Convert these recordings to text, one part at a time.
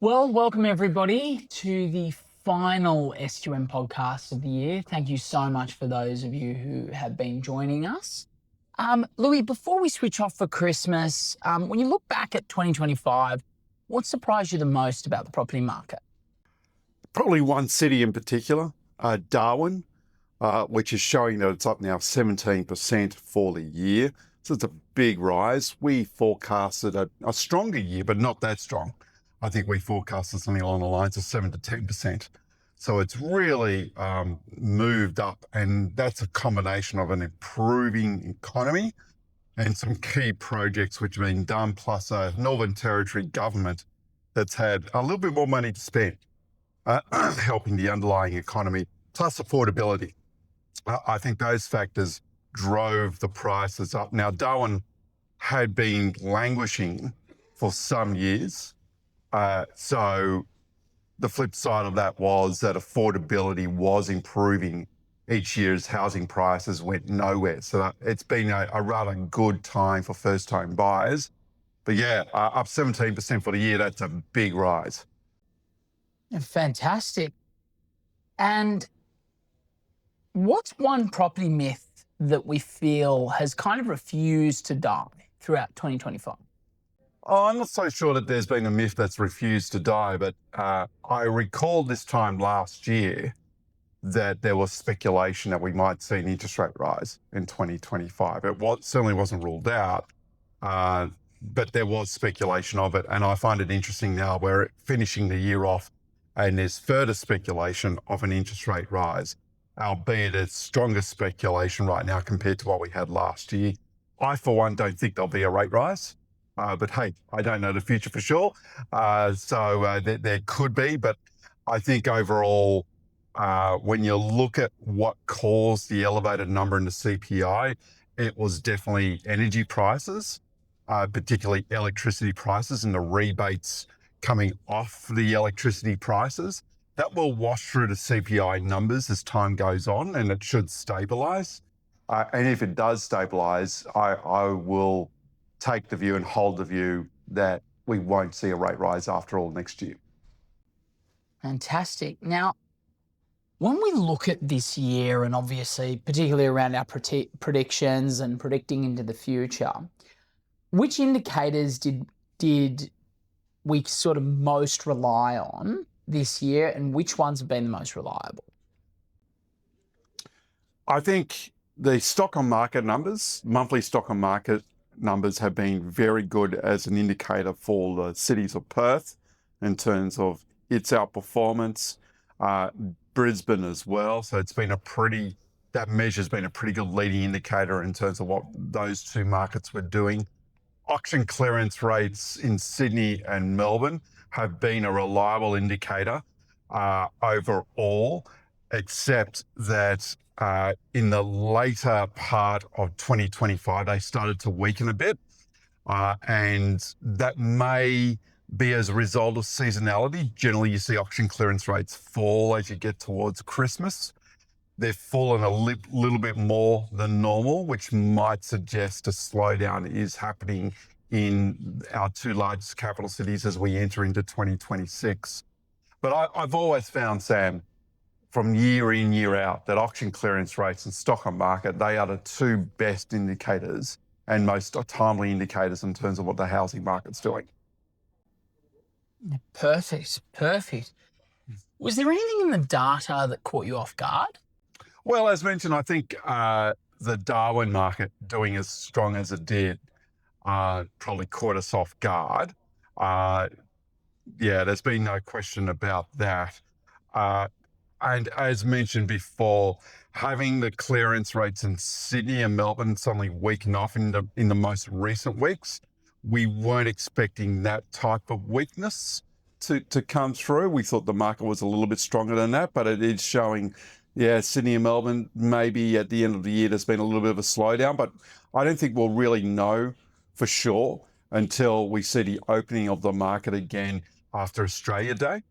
Well, welcome everybody to the final SQM podcast of the year. Thank you so much for those of you who have been joining us. Louis, before we switch off for Christmas, when you look back at 2025, what surprised you the most about the property market? Probably one city in particular, Darwin, which is showing that it's up now 17% for the year. So it's a big rise. We forecasted a stronger year, but not that strong. I think we forecasted something along the lines of 7 to 10%. So it's really moved up, and that's a combination of an improving economy and some key projects which have been done, plus a Northern Territory government that's had a little bit more money to spend. Helping the underlying economy, plus affordability. I think those factors drove the prices up. Now, Darwin had been languishing for some years. So the flip side of that was that affordability was improving each year as housing prices went nowhere. So it's been a rather good time for first-time buyers. But yeah, up 17% for the year, that's a big rise. Fantastic. And what's one property myth that we feel has kind of refused to die throughout 2025? Oh, I'm not so sure that there's been a myth that's refused to die, but I recall this time last year that there was speculation that we might see an interest rate rise in 2025. It certainly wasn't ruled out, but there was speculation of it. And I find it interesting now we're finishing the year off and there's further speculation of an interest rate rise, albeit it's stronger speculation right now compared to what we had last year. I, for one, don't think there'll be a rate rise, but hey, I don't know the future for sure. So there could be, but I think overall, when you look at what caused the elevated number in the CPI, it was definitely energy prices, particularly electricity prices and the rebates coming off the electricity prices. That will wash through the CPI numbers as time goes on, and it should stabilise. And if it does stabilise, I will take the view and hold the view that we won't see a rate rise after all next year. Fantastic. Now, when we look at this year, and obviously particularly around our predictions and predicting into the future, which indicators did we sort of most rely on this year, and which ones have been the most reliable? I think the stock on market numbers, monthly stock on market numbers, have been very good as an indicator for the cities of Perth in terms of its outperformance. Brisbane as well. So that measure's been a pretty good leading indicator in terms of what those two markets were doing. Auction clearance rates in Sydney and Melbourne have been a reliable indicator overall, except that in the later part of 2025, they started to weaken a bit. And that may be as a result of seasonality. Generally, you see auction clearance rates fall as you get towards Christmas. They've fallen a little bit more than normal, which might suggest a slowdown is happening in our two largest capital cities as we enter into 2026. But I've always found, Sam, from year in, year out, that auction clearance rates and stock on market, they are the two best indicators and most timely indicators in terms of what the housing market's doing. Perfect. Was there anything in the data that caught you off guard? Well, as mentioned, I think the Darwin market doing as strong as it did probably caught us off guard. There's been no question about that. And as mentioned before, having the clearance rates in Sydney and Melbourne suddenly weaken off in the most recent weeks, we weren't expecting that type of weakness to come through. We thought the market was a little bit stronger than that, but it is showing, Sydney and Melbourne, maybe at the end of the year, there's been a little bit of a slowdown, but I don't think we'll really know for sure until we see the opening of the market again after Australia Day.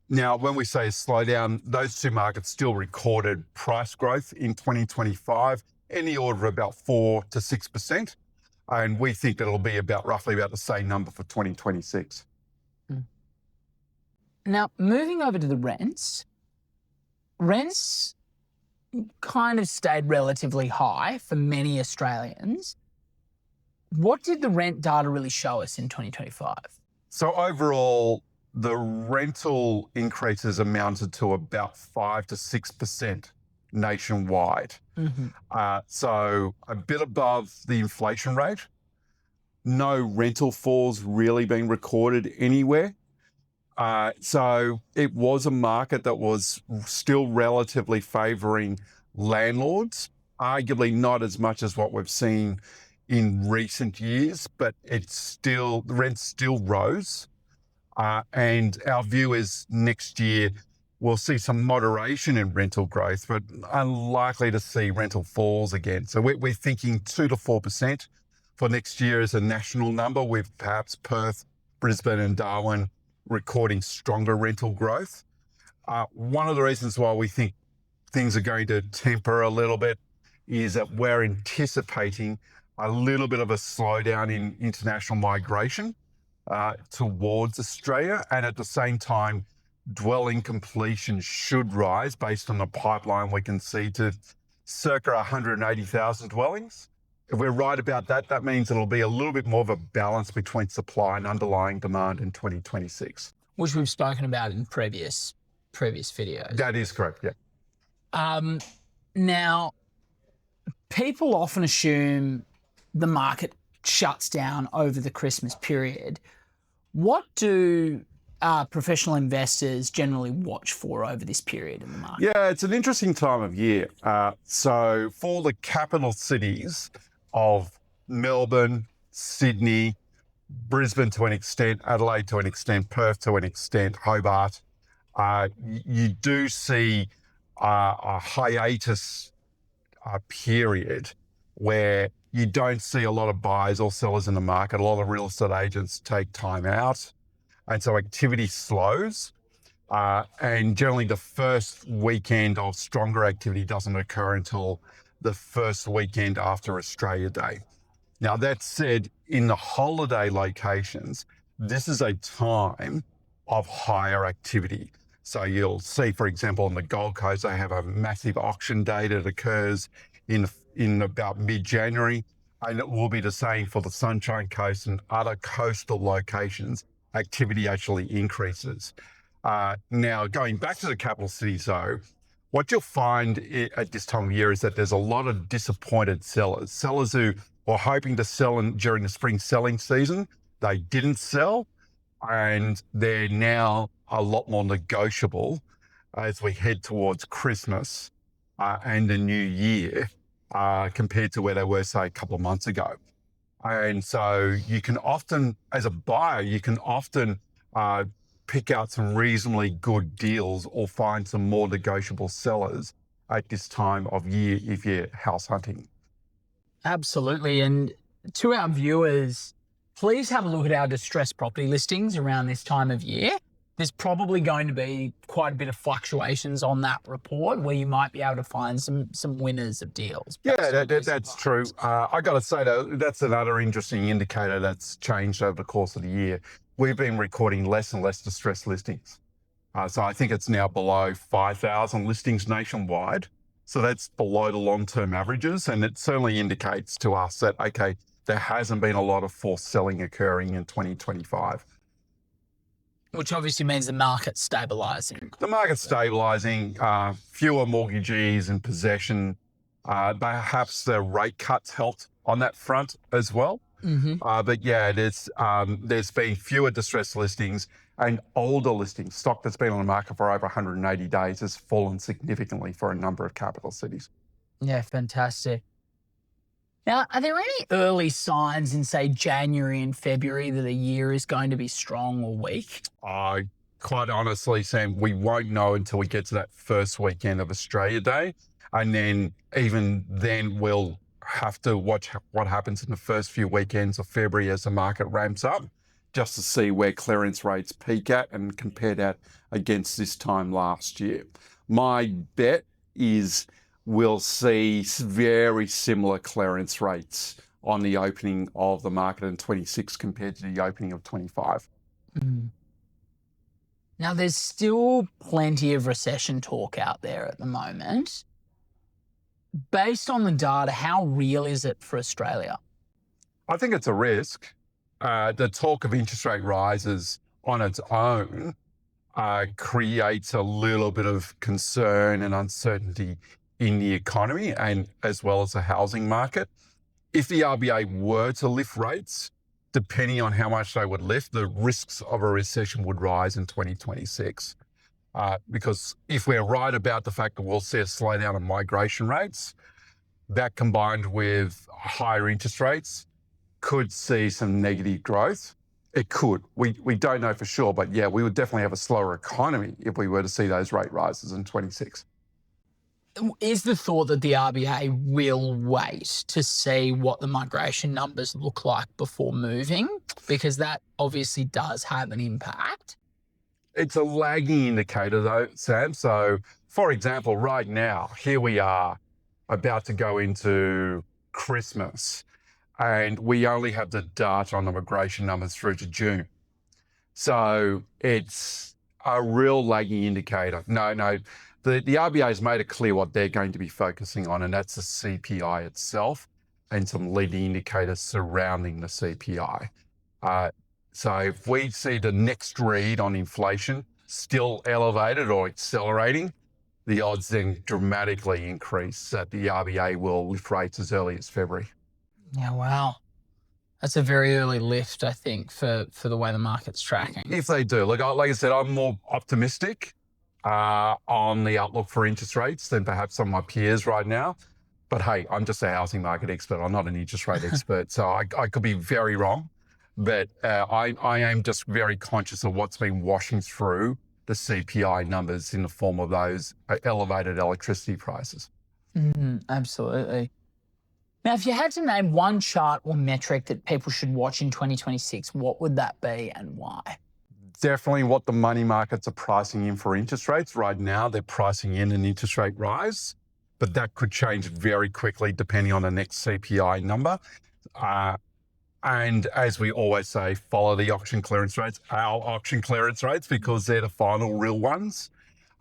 Now, when we say slowdown, those two markets still recorded price growth in 2025 in the order of about 4 to 6%. And we think that it'll be roughly about the same number for 2026. Now, moving over to the rents kind of stayed relatively high for many Australians. What did the rent data really show us in 2025? So overall, the rental increases amounted to about 5 to 6% nationwide. So a bit above the inflation rate. No rental falls really being recorded anywhere. So it was a market that was still relatively favouring landlords, arguably not as much as what we've seen in recent years, but the rent still rose. And our view is next year we'll see some moderation in rental growth, but unlikely to see rental falls again. So we're thinking 2 to 4% for next year as a national number, with perhaps Perth, Brisbane and Darwin recording stronger rental growth. One of the reasons why we think things are going to temper a little bit is that we're anticipating a little bit of a slowdown in international migration towards Australia, and at the same time, dwelling completion should rise based on the pipeline we can see to circa 180,000 dwellings. If we're right about that, that means it'll be a little bit more of a balance between supply and underlying demand in 2026. Which we've spoken about in previous videos. That is correct, yeah. Now, people often assume the market shuts down over the Christmas period. What do professional investors generally watch for over this period in the market? Yeah, it's an interesting time of year. So for the capital cities of Melbourne, Sydney, Brisbane to an extent, Adelaide to an extent, Perth to an extent, Hobart, you do see a hiatus period where you don't see a lot of buyers or sellers in the market. A lot of real estate agents take time out, and so activity slows. And generally the first weekend of stronger activity doesn't occur until the first weekend after Australia Day. Now, that said, in the holiday locations, this is a time of higher activity. So you'll see, for example, on the Gold Coast, they have a massive auction day that occurs in about mid-January, and it will be the same for the Sunshine Coast and other coastal locations. Activity actually increases. Now, going back to the capital cities though, what you'll find at this time of year is that there's a lot of disappointed sellers who were hoping to sell during the spring selling season. They didn't sell, and they're now a lot more negotiable as we head towards Christmas and the new year compared to where they were, say, a couple of months ago. And so you can often, as a buyer, pick out some reasonably good deals or find some more negotiable sellers at this time of year if you're house hunting. Absolutely. And to our viewers, please have a look at our distressed property listings around this time of year. There's probably going to be quite a bit of fluctuations on that report where you might be able to find some winners of deals. Yeah, that's true. I got to say, though, that's another interesting indicator that's changed over the course of the year. We've been recording less and less distressed listings. So I think it's now below 5,000 listings nationwide. So that's below the long-term averages. And it certainly indicates to us that, okay, there hasn't been a lot of forced selling occurring in 2025. Which obviously means the market's stabilising. The market's stabilising, fewer mortgagees in possession. Perhaps the rate cuts helped on that front as well. But yeah, there's been fewer distressed listings, and older listings. Stock that's been on the market for over 180 days has fallen significantly for a number of capital cities. Yeah, fantastic. Now, are there any early signs in, say, January and February that a year is going to be strong or weak? Quite honestly, Sam, we won't know until we get to that first weekend of Australia Day. And then even then we'll have to watch what happens in the first few weekends of February as the market ramps up, just to see where clearance rates peak at and compare that against this time last year. My bet is we'll see very similar clearance rates on the opening of the market in 26 compared to the opening of 25. Now, there's still plenty of recession talk out there at the moment. Based on the data, how real is it for Australia? I think it's a risk. The talk of interest rate rises on its own creates a little bit of concern and uncertainty in the economy and as well as the housing market. If the RBA were to lift rates, depending on how much they would lift, the risks of a recession would rise in 2026. Because if we're right about the fact that we'll see a slowdown in migration rates, that combined with higher interest rates could see some negative growth. It could. We don't know for sure, but yeah, we would definitely have a slower economy if we were to see those rate rises in 26. Is the thought that the RBA will wait to see what the migration numbers look like before moving? Because that obviously does have an impact. It's a lagging indicator though, Sam. So for example, right now, here we are about to go into Christmas and we only have the data on the migration numbers through to June. So it's a real lagging indicator. No, the RBA has made it clear what they're going to be focusing on, and that's the CPI itself and some leading indicators surrounding the CPI. So if we see the next read on inflation still elevated or accelerating, the odds then dramatically increase that the RBA will lift rates as early as February. Yeah, wow. That's a very early lift, I think, for the way the market's tracking. If they do, like I said, I'm more optimistic on the outlook for interest rates than perhaps some of my peers right now. But hey, I'm just a housing market expert. I'm not an interest rate expert. So I could be very wrong. But I am just very conscious of what's been washing through the CPI numbers in the form of those elevated electricity prices. Absolutely. Now, if you had to name one chart or metric that people should watch in 2026, what would that be and why? Definitely what the money markets are pricing in for interest rates. Right now, they're pricing in an interest rate rise, but that could change very quickly depending on the next CPI number. And as we always say, follow the auction clearance rates, our auction clearance rates, because they're the final real ones.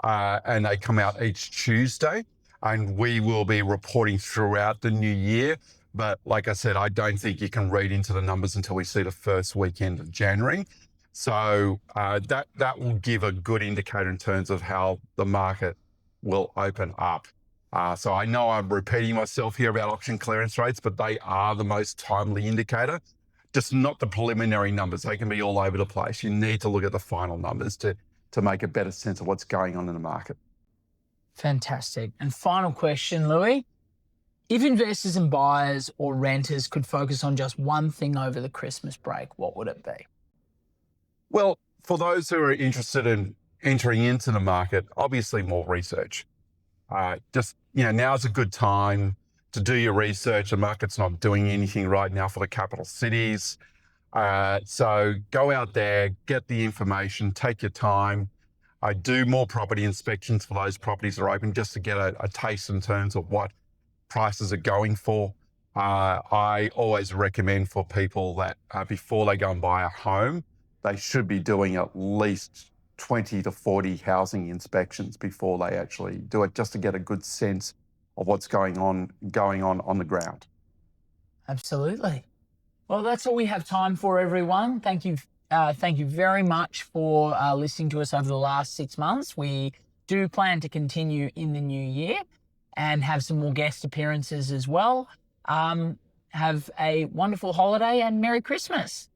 And they come out each Tuesday. And we will be reporting throughout the new year. But like I said, I don't think you can read into the numbers until we see the first weekend of January. So that will give a good indicator in terms of how the market will open up. So I know I'm repeating myself here about auction clearance rates, but they are the most timely indicator, just not the preliminary numbers. They can be all over the place. You need to look at the final numbers to make a better sense of what's going on in the market. Fantastic. And final question, Louis. If investors and buyers or renters could focus on just one thing over the Christmas break, what would it be? Well, for those who are interested in entering into the market, obviously more research. Now's a good time to do your research. The market's not doing anything right now for the capital cities. So go out there, get the information, take your time. I do more property inspections for those properties that are open just to get a taste in terms of what prices are going for. I always recommend for people that before they go and buy a home, they should be doing at least 20 to 40 housing inspections before they actually do it, just to get a good sense of what's going on the ground. Absolutely. Well, that's all we have time for, everyone. Thank you very much for listening to us over the last 6 months. We do plan to continue in the new year and have some more guest appearances as well. Have a wonderful holiday and Merry Christmas.